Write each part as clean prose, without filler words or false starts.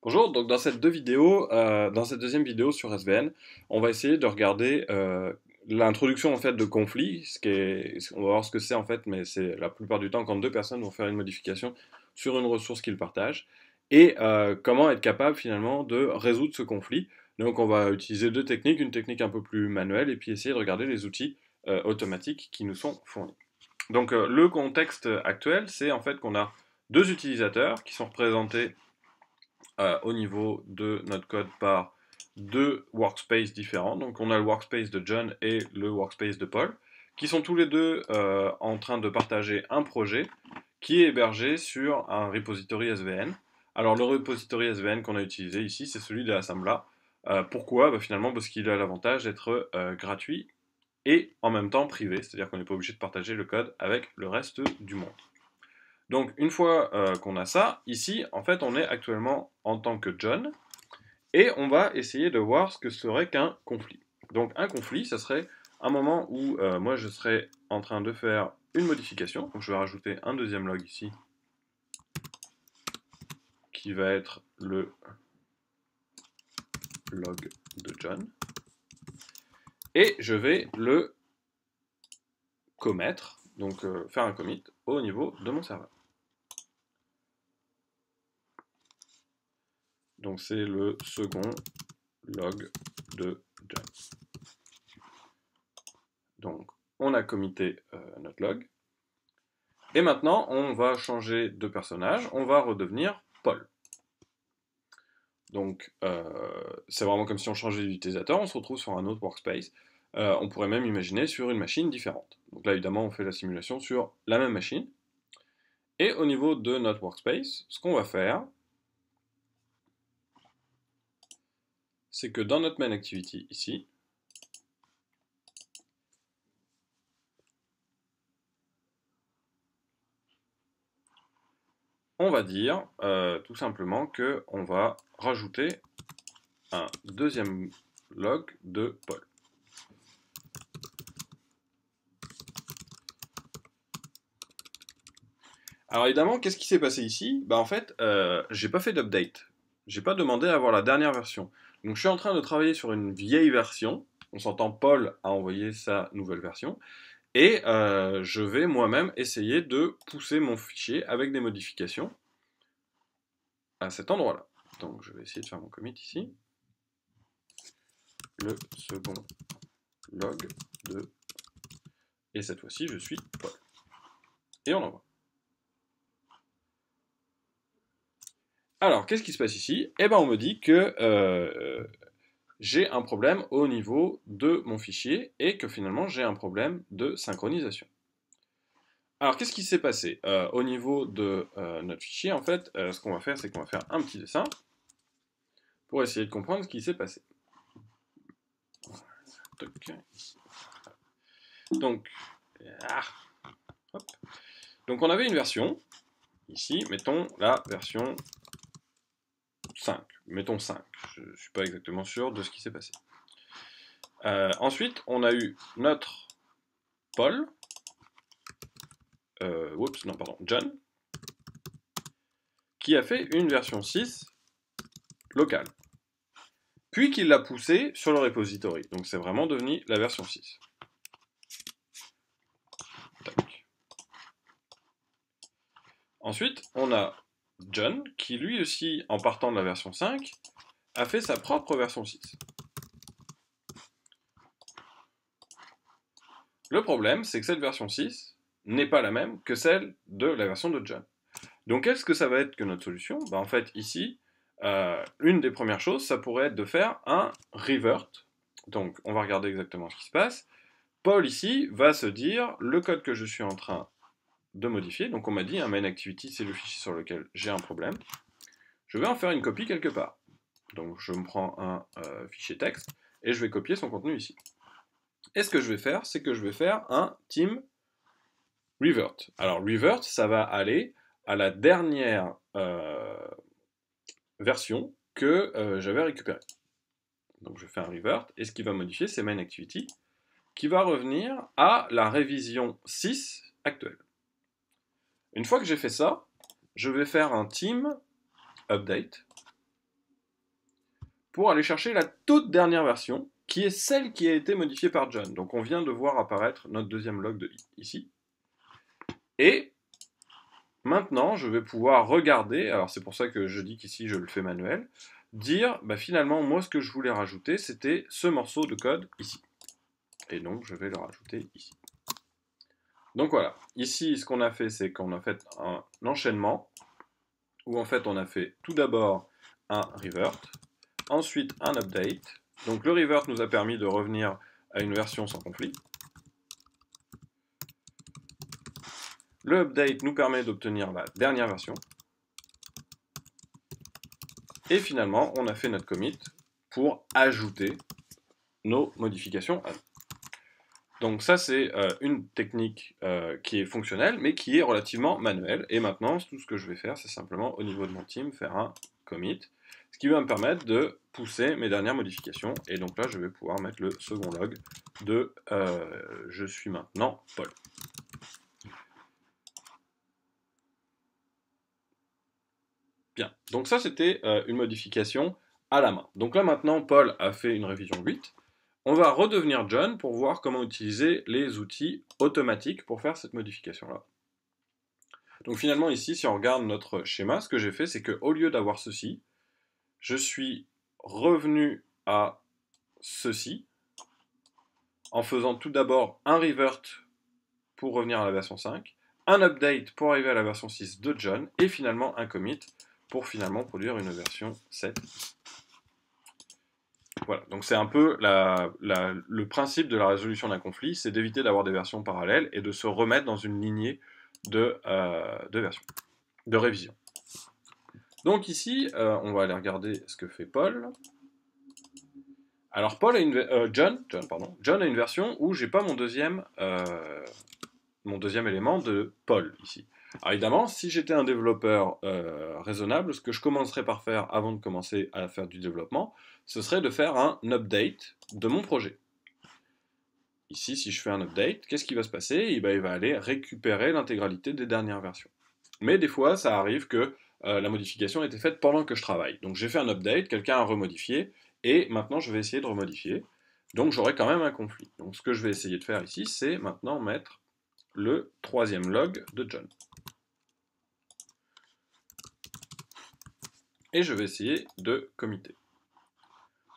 Bonjour, donc dans cette deuxième vidéo sur SVN, on va essayer de regarder l'introduction en fait de conflits, on va voir ce que c'est en fait, mais c'est la plupart du temps quand deux personnes vont faire une modification sur une ressource qu'ils partagent, et comment être capable finalement de résoudre ce conflit. Donc on va utiliser deux techniques, une technique un peu plus manuelle, et puis essayer de regarder les outils automatiques qui nous sont fournis. Donc le contexte actuel, c'est en fait qu'on a deux utilisateurs qui sont représentés au niveau de notre code par deux workspaces différents. Donc on a le workspace de John et le workspace de Paul, qui sont tous les deux en train de partager un projet qui est hébergé sur un repository SVN. Alors le repository SVN qu'on a utilisé ici, c'est celui de l'Assembla. Pourquoi? Finalement parce qu'il a l'avantage d'être gratuit et en même temps privé, c'est-à-dire qu'on n'est pas obligé de partager le code avec le reste du monde. Donc une fois qu'on a ça, ici en fait on est actuellement en tant que John et on va essayer de voir ce que serait qu'un conflit. Donc un conflit, ça serait un moment où moi je serais en train de faire une modification, donc je vais rajouter un deuxième log ici qui va être le log de John et je vais le commettre, donc faire un commit au niveau de mon serveur. Donc c'est le second log de John. Donc on a commité notre log. Et maintenant, on va changer de personnage, on va redevenir Paul. Donc c'est vraiment comme si on changeait d'utilisateur, on se retrouve sur un autre workspace. On pourrait même imaginer sur une machine différente. Donc là, évidemment, on fait la simulation sur la même machine. Et au niveau de notre workspace, ce qu'on va faire, c'est que dans notre main activity ici, on va dire tout simplement qu'on va rajouter un deuxième log de Paul. Alors évidemment, qu'est-ce qui s'est passé ici? En fait, j'ai pas fait d'update. J'ai pas demandé à avoir la dernière version. Donc je suis en train de travailler sur une vieille version. On s'entend, Paul a envoyé sa nouvelle version. Et je vais moi-même essayer de pousser mon fichier avec des modifications à cet endroit-là. Donc je vais essayer de faire mon commit ici. Le second log de... Et cette fois-ci, je suis Paul. Et on envoie. Alors, qu'est-ce qui se passe ici? On me dit que j'ai un problème au niveau de mon fichier et que finalement j'ai un problème de synchronisation. Alors, qu'est-ce qui s'est passé au niveau de notre fichier? En fait, ce qu'on va faire, c'est qu'on va faire un petit dessin pour essayer de comprendre ce qui s'est passé. Donc, donc, on avait une version. Ici, mettons la version 5. Mettons 5. Je ne suis pas exactement sûr de ce qui s'est passé. Ensuite, on a eu notre Paul. John, qui a fait une version 6 locale. Puis qu'il l'a poussé sur le repository. Donc c'est vraiment devenu la version 6. Tac. Ensuite, on a John, qui lui aussi, en partant de la version 5, a fait sa propre version 6. Le problème, c'est que cette version 6 n'est pas la même que celle de la version de John. Donc qu'est-ce que ça va être que notre solution? En fait, ici, une des premières choses, ça pourrait être de faire un revert. Donc on va regarder exactement ce qui se passe. Paul ici va se dire, le code que je suis en train de modifier, donc on m'a dit, un main activity, c'est le fichier sur lequel j'ai un problème. Je vais en faire une copie quelque part. Donc je me prends un fichier texte et je vais copier son contenu ici. Et ce que je vais faire, c'est que je vais faire un team revert. Alors revert, ça va aller à la dernière version que j'avais récupérée. Donc je fais un revert, et ce qui va modifier, c'est main activity, qui va revenir à la révision 6 actuelle. Une fois que j'ai fait ça, je vais faire un team update. pour aller chercher la toute dernière version, qui est celle qui a été modifiée par John. Donc on vient de voir apparaître notre deuxième log ici. Et maintenant, je vais pouvoir regarder, alors c'est pour ça que je dis qu'ici je le fais manuel, dire, bah finalement, moi ce que je voulais rajouter, c'était ce morceau de code ici. Et donc je vais le rajouter ici. Donc voilà, ici ce qu'on a fait, c'est qu'on a fait un enchaînement, où en fait on a fait tout d'abord un revert, ensuite un update. Donc le revert nous a permis de revenir à une version sans conflit. Le update nous permet d'obtenir la dernière version. Et finalement, on a fait notre commit pour ajouter nos modifications à nous. Donc ça, c'est une technique qui est fonctionnelle, mais qui est relativement manuelle. Et maintenant, tout ce que je vais faire, c'est simplement, au niveau de mon team, faire un commit, ce qui va me permettre de pousser mes dernières modifications. Et donc là, je vais pouvoir mettre le second log de je suis maintenant Paul. Bien, donc ça, c'était une modification à la main. Donc là, maintenant, Paul a fait une révision 8. On va redevenir John pour voir comment utiliser les outils automatiques pour faire cette modification-là. Donc finalement ici, si on regarde notre schéma, ce que j'ai fait, c'est qu'au lieu d'avoir ceci, je suis revenu à ceci, en faisant tout d'abord un revert pour revenir à la version 5, un update pour arriver à la version 6 de John, et finalement un commit pour finalement produire une version 7. Voilà, donc c'est un peu le principe de la résolution d'un conflit, c'est d'éviter d'avoir des versions parallèles et de se remettre dans une lignée de versions, de révision. Donc ici, on va aller regarder ce que fait Paul. Alors John a une version où j'ai pas mon deuxième élément de Paul ici. Alors évidemment, si j'étais un développeur raisonnable, ce que je commencerais par faire avant de commencer à faire du développement, ce serait de faire un update de mon projet. Ici, si je fais un update, qu'est-ce qui va se passer? Il va aller récupérer l'intégralité des dernières versions. Mais des fois, ça arrive que la modification a été faite pendant que je travaille. Donc j'ai fait un update, quelqu'un a remodifié, et maintenant je vais essayer de remodifier. Donc j'aurai quand même un conflit. Donc ce que je vais essayer de faire ici, c'est maintenant mettre le troisième log de John. Et je vais essayer de committer.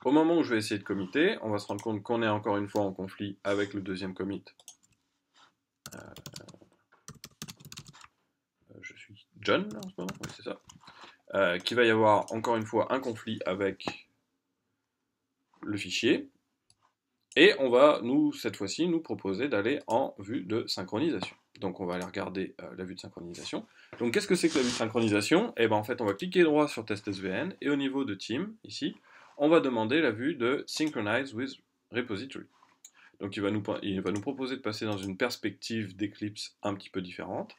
Au moment où je vais essayer de committer, on va se rendre compte qu'on est encore une fois en conflit avec le deuxième commit. Je suis John là, en ce moment, oui, c'est ça. Qu'il va y avoir encore une fois un conflit avec le fichier. Et on va, cette fois-ci, nous proposer d'aller en vue de synchronisation. Donc on va aller regarder la vue de synchronisation. Donc qu'est-ce que c'est que la vue de synchronisation? Et bien en fait, on va cliquer droit sur Test SVN, et au niveau de Team, ici, on va demander la vue de Synchronize with Repository. Donc il va nous proposer de passer dans une perspective d'Eclipse un petit peu différente,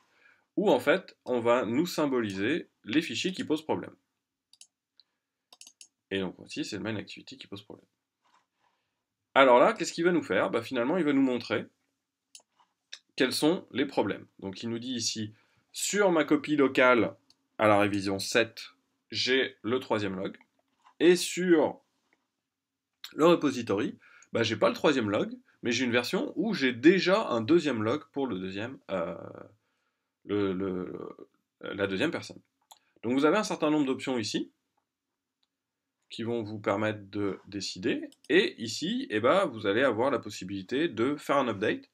où en fait, on va nous symboliser les fichiers qui posent problème. Et donc ici, c'est le main activity qui pose problème. Alors là, qu'est-ce qu'il va nous faire? Bah, finalement, il va nous montrer quels sont les problèmes. Donc il nous dit ici, sur ma copie locale à la révision 7, j'ai le troisième log. Et sur le repository, bah, j'ai pas le troisième log, mais j'ai une version où j'ai déjà un deuxième log pour le deuxième, la deuxième personne. Donc vous avez un certain nombre d'options ici qui vont vous permettre de décider. Et ici, eh ben, vous allez avoir la possibilité de faire un update,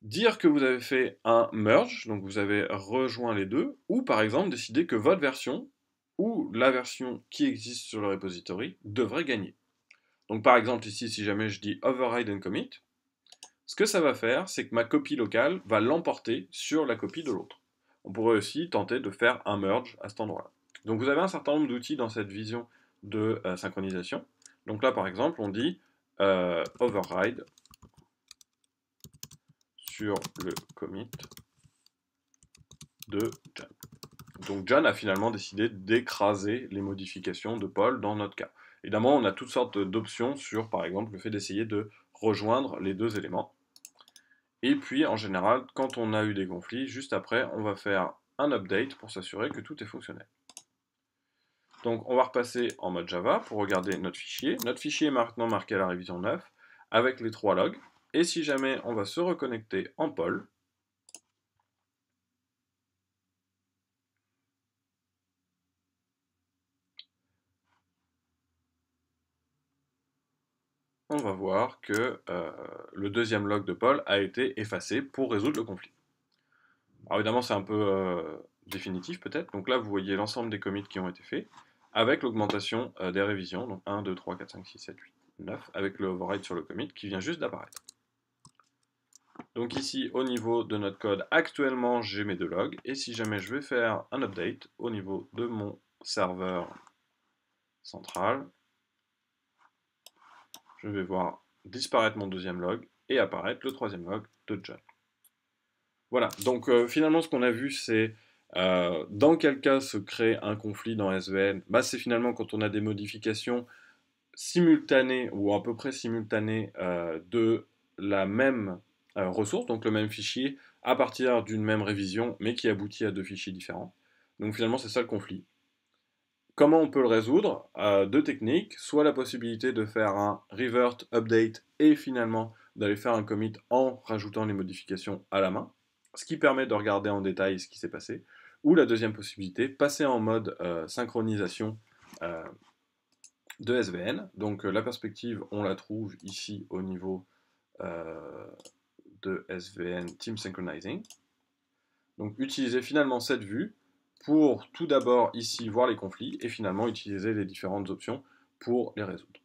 dire que vous avez fait un merge, donc vous avez rejoint les deux, ou par exemple décider que votre version, ou la version qui existe sur le repository, devrait gagner. Donc par exemple ici, si jamais je dis override and commit, ce que ça va faire, c'est que ma copie locale va l'emporter sur la copie de l'autre. On pourrait aussi tenter de faire un merge à cet endroit-là. Donc vous avez un certain nombre d'outils dans cette vision de synchronisation. Donc là par exemple, on dit override sur le commit de John. Donc John a finalement décidé d'écraser les modifications de Paul dans notre cas. Évidemment, on a toutes sortes d'options sur, par exemple, le fait d'essayer de rejoindre les deux éléments. Et puis, en général, quand on a eu des conflits, juste après, on va faire un update pour s'assurer que tout est fonctionnel. Donc on va repasser en mode Java pour regarder notre fichier. Notre fichier est maintenant marqué à la révision 9 avec les 3 logs. Et si jamais on va se reconnecter en Pol, on va voir que le deuxième log de Pol a été effacé pour résoudre le conflit. Alors évidemment c'est un peu définitif peut-être, donc là vous voyez l'ensemble des commits qui ont été faits, avec l'augmentation des révisions, donc 1, 2, 3, 4, 5, 6, 7, 8, 9, avec le override sur le commit qui vient juste d'apparaître. Donc ici, au niveau de notre code, actuellement j'ai mes 2 logs, et si jamais je vais faire un update au niveau de mon serveur central, je vais voir disparaître mon deuxième log et apparaître le troisième log de John. Voilà, donc finalement ce qu'on a vu c'est dans quel cas se crée un conflit dans SVN. Bah, c'est finalement quand on a des modifications simultanées ou à peu près simultanées de la même ressource, donc le même fichier, à partir d'une même révision, mais qui aboutit à 2 fichiers différents. Donc finalement c'est ça le conflit. Comment on peut le résoudre? Deux techniques, soit la possibilité de faire un revert update et finalement d'aller faire un commit en rajoutant les modifications à la main, ce qui permet de regarder en détail ce qui s'est passé, ou la deuxième possibilité, passer en mode synchronisation de SVN. Donc la perspective, on la trouve ici au niveau de SVN Team Synchronizing. Donc utiliser finalement cette vue pour tout d'abord ici voir les conflits et finalement utiliser les différentes options pour les résoudre.